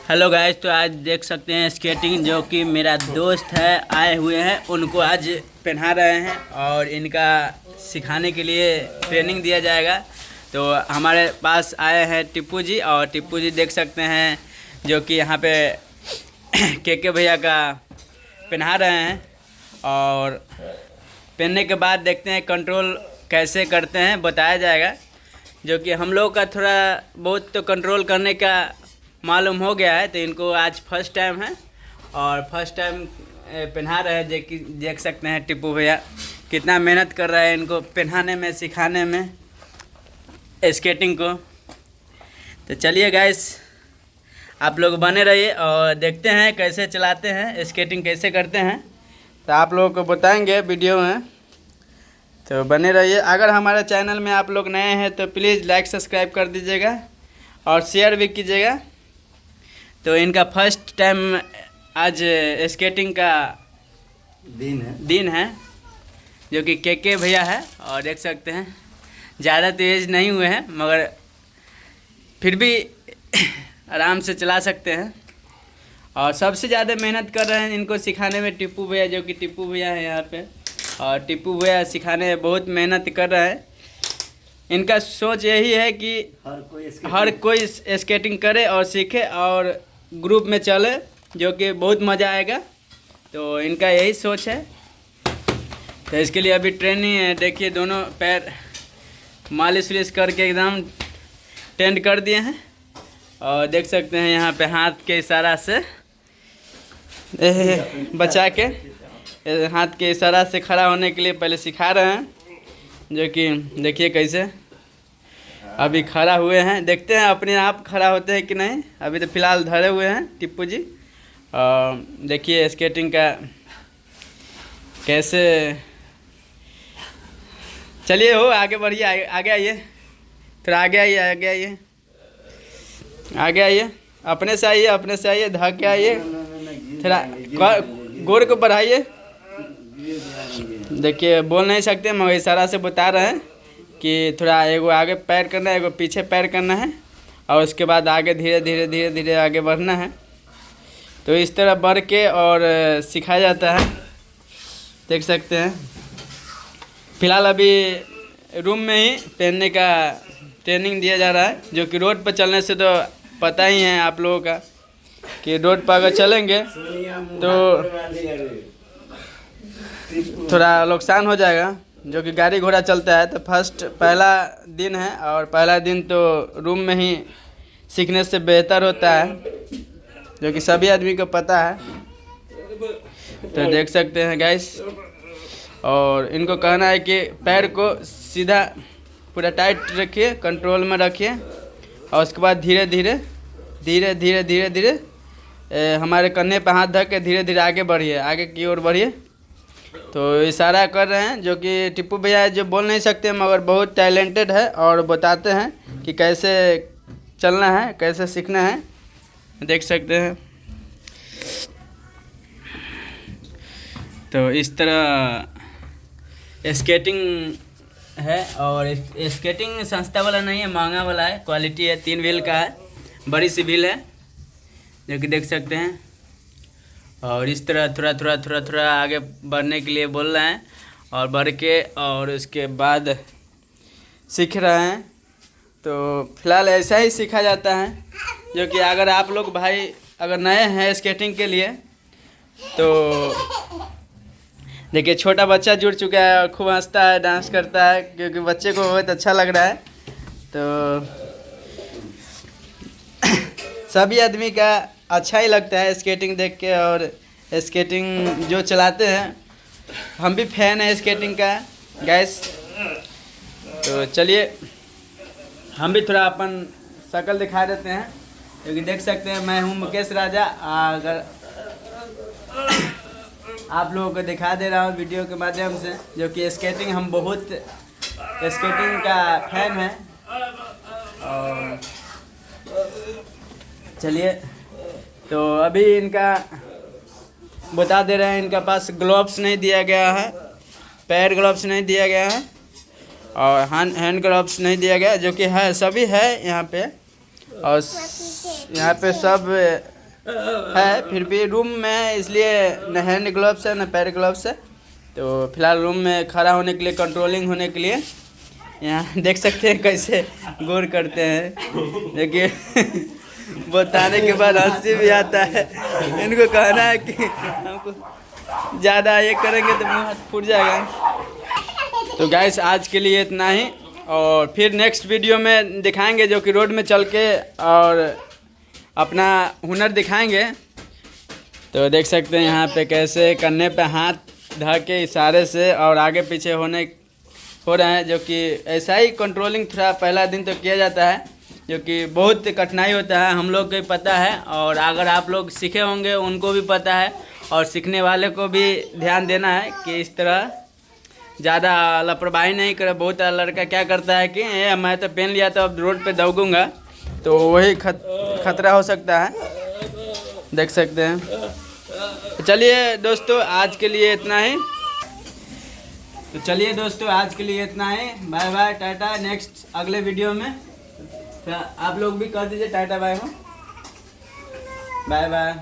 Hello guys, तो आज देख सकते हैं स्केटिंग जो कि मेरा दोस्त है आए हुए हैं, उनको आज पहना रहे हैं और इनका सिखाने के लिए ट्रेनिंग दिया जाएगा। तो हमारे पास आए हैं टिप्पू जी, और टिप्पू जी देख सकते हैं जो कि यहाँ पे के भैया का पहना रहे हैं। और पहनने के बाद देखते हैं कंट्रोल कैसे करते हैं, बताया जाएगा। जो कि हम लोग का थोड़ा बहुत तो कंट्रोल करने का मालूम हो गया है, तो इनको आज फर्स्ट टाइम है और फर्स्ट टाइम पहना रहे हैं। देख सकते हैं टिप्पू भैया कितना मेहनत कर रहा है इनको पहनाने में, सिखाने में स्केटिंग को। तो चलिए गाइस, आप लोग बने रहिए और देखते हैं कैसे चलाते हैं, स्केटिंग कैसे करते हैं, तो आप लोगों को बताएंगे वीडियो में। तो बने रहिए। अगर हमारे चैनल में आप लोग नए हैं तो प्लीज़ लाइक सब्सक्राइब कर दीजिएगा और शेयर भी कीजिएगा। तो इनका फर्स्ट टाइम आज स्केटिंग का दिन है जो कि के भैया है। और देख सकते हैं ज़्यादा तेज़ नहीं हुए हैं, मगर फिर भी आराम से चला सकते हैं। और सबसे ज़्यादा मेहनत कर रहे हैं इनको सिखाने में टिप्पू भैया, जो कि टिप्पू भैया है यहाँ पे। और टिप्पू भैया सिखाने में बहुत मेहनत कर रहे हैं। इनका सोच यही है कि हर कोई स्केटिंग करे और सीखे और ग्रुप में चले, जो कि बहुत मज़ा आएगा। तो इनका यही सोच है। तो इसके लिए अभी ट्रेनिंग है। देखिए दोनों पैर मालिश वालिश करके एकदम टेंड कर दिए हैं। और देख सकते हैं यहाँ पे हाथ के इशारा से बचा के, हाथ के इशारा से खड़ा होने के लिए पहले सिखा रहे हैं। जो कि देखिए कैसे अभी खड़ा हुए हैं, देखते हैं अपने आप खड़ा होते हैं कि नहीं। अभी तो फिलहाल धरे हुए हैं टिप्पू जी। देखिए स्केटिंग का कैसे। चलिए हो आगे बढ़िए, आगे आइए, थोड़ा आगे आइए, आगे आइए, आगे आइए, अपने से आइए, अपने से आइए, धक के आइए, थोड़ा गोर को बढ़ाइए। देखिए बोल नहीं सकते मगर इशारा से बता रहे हैं कि थोड़ा एगो आगे पैर करना है, एगो पीछे पैर करना है, और उसके बाद आगे धीरे धीरे धीरे धीरे आगे बढ़ना है। तो इस तरह बढ़ के और सिखाया जाता है। देख सकते हैं फिलहाल अभी रूम में ही पहनने का ट्रेनिंग दिया जा रहा है। जो कि रोड पर चलने से तो पता ही है आप लोगों का कि रोड पर अगर चलेंगे तो थोड़ा नुकसान हो जाएगा। जो कि गाड़ी घोड़ा चलता है, तो पहला दिन है और पहला दिन तो रूम में ही सीखने से बेहतर होता है, जो कि सभी आदमी को पता है। तो देख सकते हैं गाइस, और इनको कहना है कि पैर को सीधा पूरा टाइट रखिए, कंट्रोल में रखिए, और उसके बाद धीरे धीरे धीरे धीरे धीरे धीरे हमारे कंधे पर हाथ धर के धीरे धीरे आगे बढ़िए, आगे की ओर बढ़िए। तो इशारा कर रहे हैं। जो कि टिप्पू भैया जो बोल नहीं सकते मगर बहुत टैलेंटेड है और बताते हैं कि कैसे चलना है, कैसे सीखना है। देख सकते हैं। तो इस तरह स्केटिंग है, और स्केटिंग सस्ता वाला नहीं है, महंगा वाला है, क्वालिटी है, 3 व्हील का है, बड़ी सी व्हील है, जो कि देख सकते हैं। और इस तरह थोड़ा थोड़ा थोड़ा थोड़ा आगे बढ़ने के लिए बोल रहे हैं, और बढ़ के और उसके बाद सीख रहे हैं। तो फिलहाल ऐसा ही सीखा जाता है। जो कि अगर आप लोग भाई अगर नए हैं स्केटिंग के लिए, तो देखिए छोटा बच्चा जुड़ चुका है और खूब हंसता है, डांस करता है, क्योंकि बच्चे को बहुत अच्छा लग रहा है। तो सभी आदमी का अच्छा ही लगता है स्केटिंग देख के, और स्केटिंग जो चलाते हैं, हम भी फैन है स्केटिंग का गाइस। तो चलिए हम भी थोड़ा अपन शक्ल दिखा देते हैं, क्योंकि देख सकते हैं मैं हूँ मुकेश राजा। अगर आप लोगों को दिखा दे रहा हूँ वीडियो के माध्यम से, जो कि स्केटिंग हम बहुत स्केटिंग का फैन है। और चलिए तो अभी इनका बता दे रहे हैं, इनका पास ग्लव्स नहीं दिया गया है, पैर ग्लव्स नहीं दिया गया है, और हैंड ग्लव्स नहीं दिया गया, जो कि है सभी है यहाँ पे। और यहाँ पे सब है, फिर भी रूम में इसलिए न हैंड ग्लव्स है न पैर ग्लव्स है। तो फिलहाल रूम में खड़ा होने के लिए, कंट्रोलिंग होने के लिए यहाँ देख सकते हैं कैसे गौर करते हैं। देखिए बताने के बाद हंसी भी आता है। इनको कहना है कि हमको ज़्यादा ये करेंगे तो मुँह हाथ फूट जाएगा। तो गाइस आज के लिए इतना ही, और फिर नेक्स्ट वीडियो में दिखाएंगे जो कि रोड में चल के और अपना हुनर दिखाएंगे। तो देख सकते हैं यहाँ पे कैसे कन्ने पे हाथ धर के इशारे से और आगे पीछे हो रहे हैं, जो कि ऐसा ही कंट्रोलिंग थोड़ा पहला दिन तो किया जाता है, जो कि बहुत कठिनाई होता है, हम लोग को पता है। और अगर आप लोग सीखे होंगे उनको भी पता है, और सीखने वाले को भी ध्यान देना है कि इस तरह ज़्यादा लापरवाही नहीं करे। बहुत लड़का क्या करता है कि मैं तो पहन लिया तो अब रोड पे दौड़ूंगा, तो वही खतरा हो सकता है, देख सकते हैं। तो चलिए दोस्तों आज के लिए इतना ही। Bye bye, tata. नेक्स्ट अगले वीडियो में आप लोग भी कर दीजिए टाटा बाय हो, बाय बाय।